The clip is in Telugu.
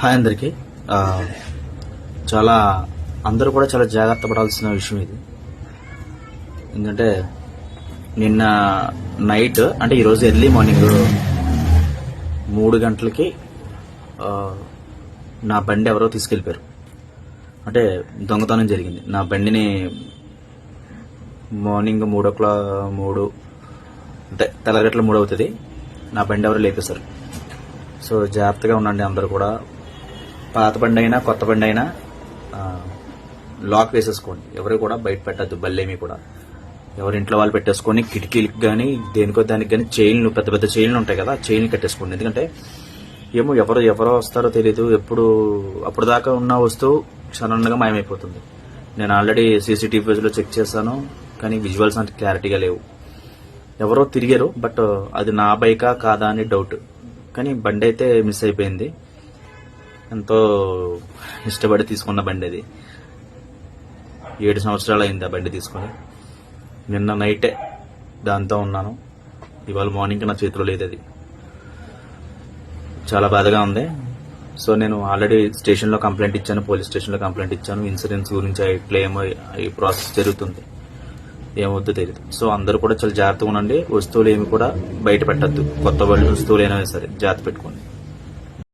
హాయ్ అందరికీ. చాలా అందరూ కూడా చాలా జాగ్రత్త పడాల్సిన విషయం ఇది. ఎందుకంటే నిన్న నైట్ అంటే ఈరోజు ఎర్లీ మార్నింగ్ 3 గంటలకి నా బండి ఎవరో తీసుకెళ్ళిపోయారు. అంటే దొంగతనం జరిగింది. నా బండిని మార్నింగ్ 3 అంటే తెల్లగట్ల 3 అవుతుంది. నా బండి ఎవరో లేపేశారు. సో జాగ్రత్తగా ఉండండి అందరూ కూడా. పాత బండి అయినా కొత్త బండి అయినా లాక్ వేసేసుకోండి. ఎవరు కూడా బయట పెట్టద్దు. బల్లేమి కూడా ఎవరి ఇంట్లో వాళ్ళు పెట్టేసుకొని కిటికీలకు కానీ దేనికో దానికి కానీ చైన్లు, పెద్ద పెద్ద చైన్లు ఉంటాయి కదా, చైన్లు కట్టేసుకోండి. ఎందుకంటే ఏమో ఎవరో వస్తారో తెలియదు. అప్పుడు దాకా ఉన్న వస్తువు సడన్గా మాయమైపోతుంది. నేను ఆల్రెడీ సీసీటీవీలో చెక్ చేశాను, కానీ విజువల్స్ అంటే క్లారిటీగా లేవు. ఎవరో తిరిగారు, బట్ అది నా బైకా కాదా అని డౌట్. కానీ బండి అయితే మిస్ అయిపోయింది. ఎంతో ఇష్టపడి తీసుకున్న బండి అది. 7 సంవత్సరాలు అయింది ఆ బండి తీసుకొని. నిన్న నైటే దాంతో ఉన్నాను. ఇవాళ మార్నింగ్ నా చేతిలో లేదు అది. చాలా బాధగా ఉంది. సో నేను ఆల్రెడీ స్టేషన్లో కంప్లైంట్ ఇచ్చాను, పోలీస్ స్టేషన్లో కంప్లైంట్ ఇచ్చాను. ఇన్సూరెన్స్ గురించి క్లెయిమ్ ఈ ప్రాసెస్ జరుగుతుంది. ఏమవుద్దో తెలియదు. సో అందరూ కూడా చాలా జాగ్రత్తగా ఉండండి. వస్తువులు ఏమి కూడా బయట పెట్టద్దు. కొత్త వస్తువులు అయినా సరే జాగ్రత్త పెట్టుకోండి.